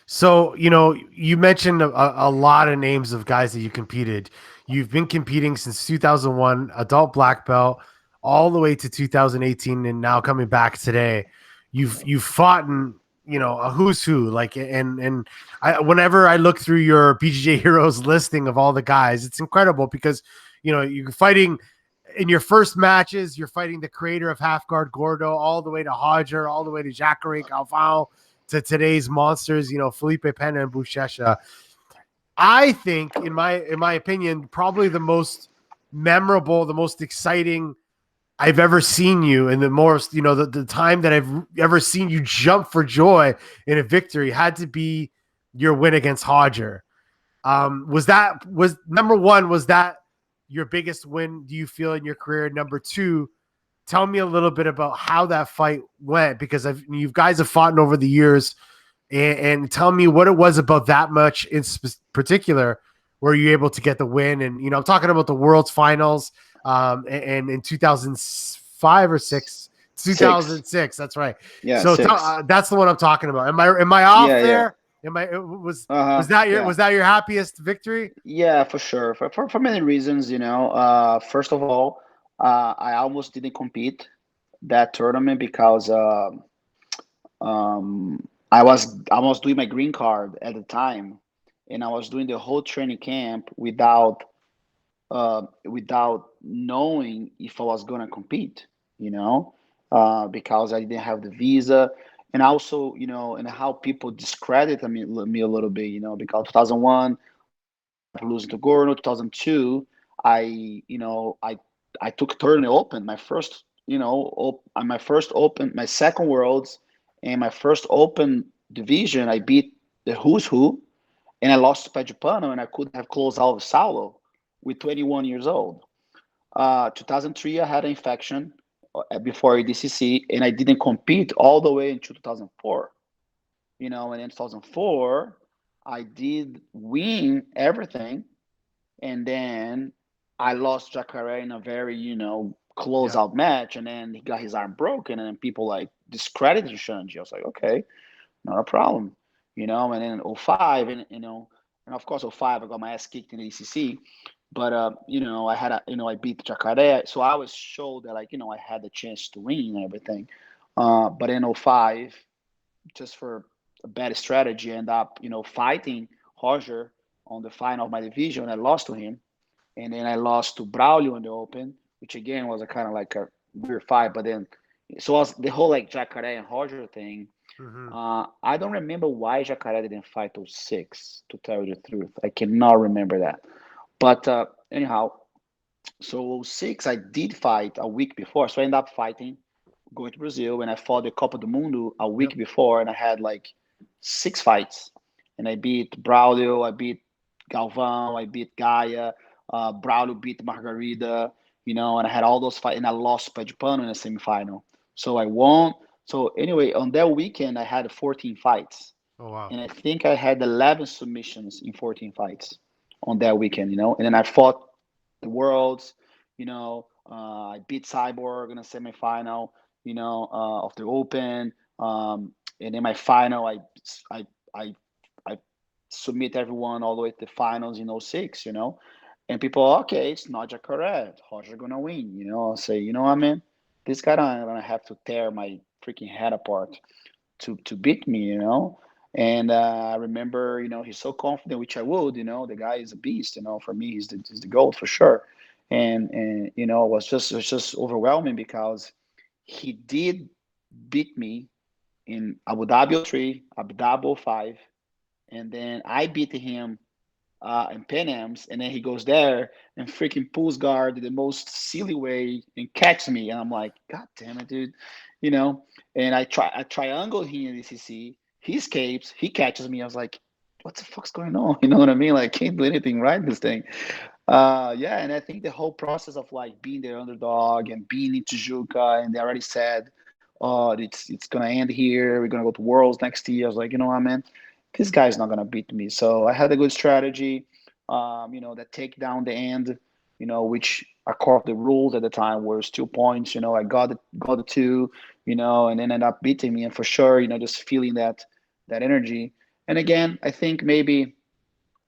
So, you mentioned a lot of names of guys that you competed. You've been competing since 2001, adult black belt, all the way to 2018, and now coming back today. You've fought in, a who's who. Like, and whenever I look through your BJJ Heroes listing of all the guys, it's incredible because you're fighting in your first matches. You're fighting the creator of Half Guard Gordo, all the way to Roger, all the way to Jacare Galvão, to today's monsters, Felipe Pena and Buchecha. I think, in my opinion, probably the most memorable, the most exciting I've ever seen you, and the most, the time that I've ever seen you jump for joy in a victory had to be your win against Roger. Was number one, was that your biggest win, do you feel, in your career? Number two, tell me a little bit about how that fight went, because you guys have fought over the years, and tell me what it was about that much in particular where you're able to get the win. And, I'm talking about the World's Finals and in 2005 or 2006. That's right. Yeah. So that's the one I'm talking about. Am I off there? Yeah. Was that your happiest victory? Yeah, for sure. For many reasons, First of all, I almost didn't compete that tournament because I was doing my green card at the time, and I was doing the whole training camp without knowing if I was gonna compete, because I didn't have the visa, and also, and how people discredit me a little bit, because 2001 I ended up losing to Gorno. 2002, I took tournament open, my first, my first open, my second worlds, and my first open division. I beat the who's who, and I lost to Pejupano, and I could have closed out with Saulo with 21 years old. 2003, I had an infection before ADCC, and I didn't compete all the way until 2004. And in 2004, I did win everything, and then I lost Jacare in a very, close out match, and then he got his arm broken, and then people like discredited Xande. I was like, okay, not a problem, And then 05, and of course 05, I got my ass kicked in the ACC, but I had I beat Jacare, so I was showed that I had the chance to win and everything. But in 05, just for a bad strategy, I ended up fighting Roger on the final of my division. I lost to him, and then I lost to Braulio in the Open, which again was a kind of like a weird fight. But then, so it was the whole like Jacare and Roger thing. I don't remember why Jacare didn't fight 06, to tell you the truth. I cannot remember that. But anyhow, so 06, I did fight a week before. So I ended up fighting, going to Brazil, and I fought the Copa do Mundo a week before, and I had like 6 fights. And I beat Braulio, I beat Galvão, I beat Gaia, Braulio beat Margarida, and I had all those fights, and I lost Pejupano in the semifinal. So I won. So anyway, on that weekend, I had 14 fights. Oh, wow. And I think I had 11 submissions in 14 fights on that weekend, And then I fought the Worlds, I beat Cyborg in a semifinal, of the Open. And in my final, I submit everyone all the way to the finals in 06, And people, okay, it's not Jacare. Roger gonna win, I'll say, what, man? This guy, I'm gonna have to tear my freaking head apart to beat me, And I remember, he's so confident, which I would, the guy is a beast, For me, he's the GOAT for sure. And it was just overwhelming because he did beat me in Abu Dhabi 03, Abu Dhabi 05, and then I beat him in Pan Ams, and then he goes there and freaking pulls guard the most silly way and catches me, and I'm like, God damn it, dude, And I triangle him in the ADCC. He escapes, he catches me. I was like, what the fuck's going on? You know what I mean? Like, can't do anything right in this thing. Yeah, and I think the whole process of like being the underdog and being in Tijuca, and they already said, oh, it's gonna end here. We're gonna go to Worlds next year. I was like, you know what, man, this guy's not gonna beat me. So I had a good strategy. That take down the end, which according to the rules at the time was 2 points. I got the 2, and then ended up beating me. And for sure, just feeling that energy. And again, I think maybe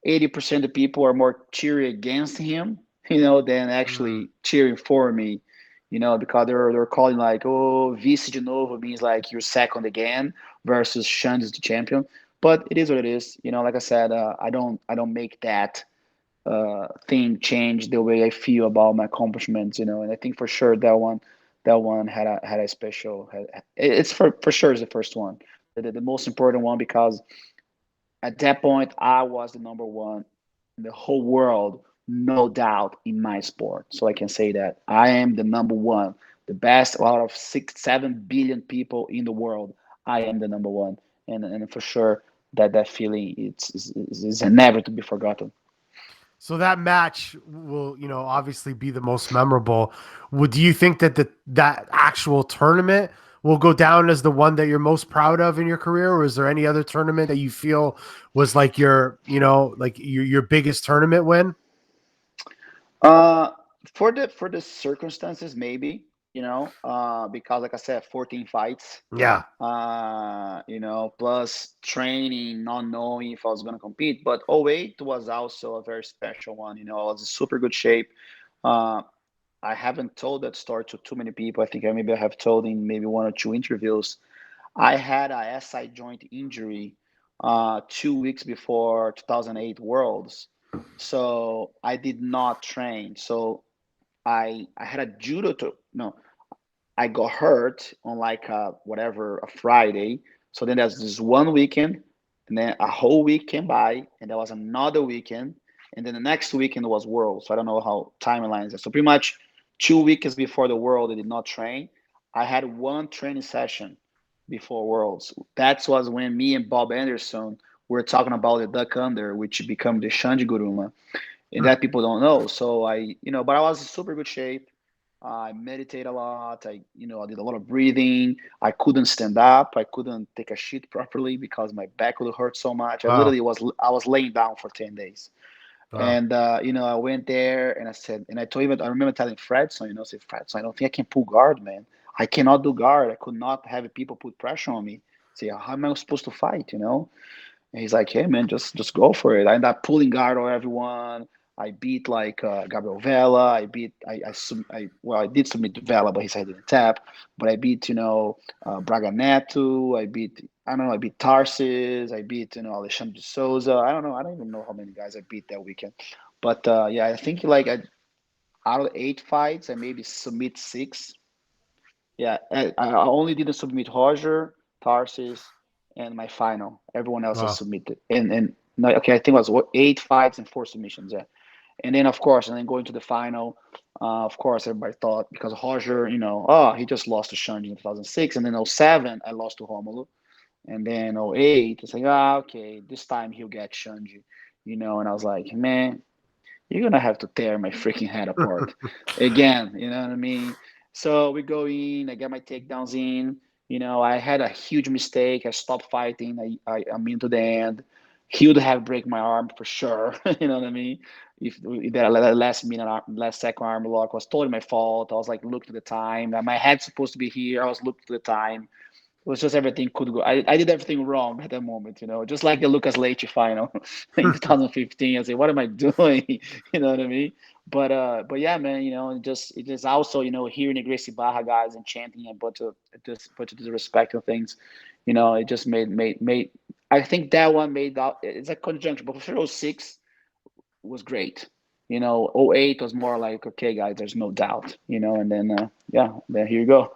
80% of people are more cheering against him, than Mm. actually cheering for me, because they're calling like, oh, vice de novo means like you're second again versus Xande is the champion. But it is what it is. Like I said, I don't make that thing change the way I feel about my accomplishments. And I think for sure that one had a special. It's for sure is the first one, the most important one because at that point, I was the number one in the whole world, no doubt, in my sport. So I can say that I am the number one, the best out of 7 billion people in the world. I am the number one, and for sure that feeling is never to be forgotten. So that match will, obviously be the most memorable. Would do you think that that actual tournament will go down as the one that you're most proud of in your career, or is there any other tournament that you feel was like like your biggest tournament win? Uh, for the circumstances, maybe because like I said, 14 fights, Yeah. plus training, not knowing if I was gonna compete. But '08 was also a very special one. I was in super good shape. Uh, I haven't told that story to too many people. I think maybe I have told in maybe one or two interviews. I had a SI joint injury 2 weeks before 2008 Worlds, so I did not train. So I had a judo to no, I got hurt on like whatever a Friday. So then there's this one weekend, and then a whole week came by, and there was another weekend, and then the next weekend was World. So I don't know how timelines are. So pretty much 2 weeks before the World, I did not train. I had one training session before Worlds. That was when me and Bob Anderson were talking about the Duck Under, which become the Xande Guruma, and Hmm. that people don't know. So but I was in super good shape. I meditate a lot. I did a lot of breathing. I couldn't stand up. I couldn't take a shit properly because my back would hurt so much. Wow. I was laying down for 10 days. Wow. And I went there and I said, and I told him, I remember telling Fredson, say, Fredson, I don't think I can pull guard, man. I cannot do guard. I could not have people put pressure on me. Say, how am I supposed to fight? And he's like, "Hey man, just go for it." I ended up pulling guard on everyone. I beat like Gabriel Vela. I did submit to Vela, but he said I didn't tap. But I beat Braga Neto. I don't know. I beat Tarsis. I beat Alexandre de Souza. I don't know. I don't even know how many guys I beat that weekend. But yeah, I think out of 8 fights, I maybe submit six. Yeah, I only didn't submit Roger, Tarsis, and my final. Everyone else I Wow. submitted. And no, okay, I think it was 8 fights and four submissions. Yeah, and then of course, and then going to the final. Of course, everybody thought because Roger, oh, he just lost to Xande in 2006, and then '07 I lost to Romulo, and then '08 it's like, okay, this time he'll get Xande, and I was like, man, you're gonna have to tear my freaking head apart again. You know what I mean? So we go in. I get my takedowns in. I had a huge mistake. I stopped fighting. I'm into the end. He would have break my arm for sure. You know what I mean? If that last minute, last second arm lock was totally my fault. I was like, look to the time. My head's supposed to be here. I was looking to the time. It was just everything could go. I did everything wrong at that moment, just like the Lucas Leite final in 2015. I said, what am I doing? You know what I mean? But yeah, man, it just also, hearing the Gracie Barra guys and chanting a bunch of disrespect and things, it just made. I think that one made out. It's a conjunction, but for sure, '06 was great. '08 was more like, okay, guys, there's no doubt, and then yeah, then here you go.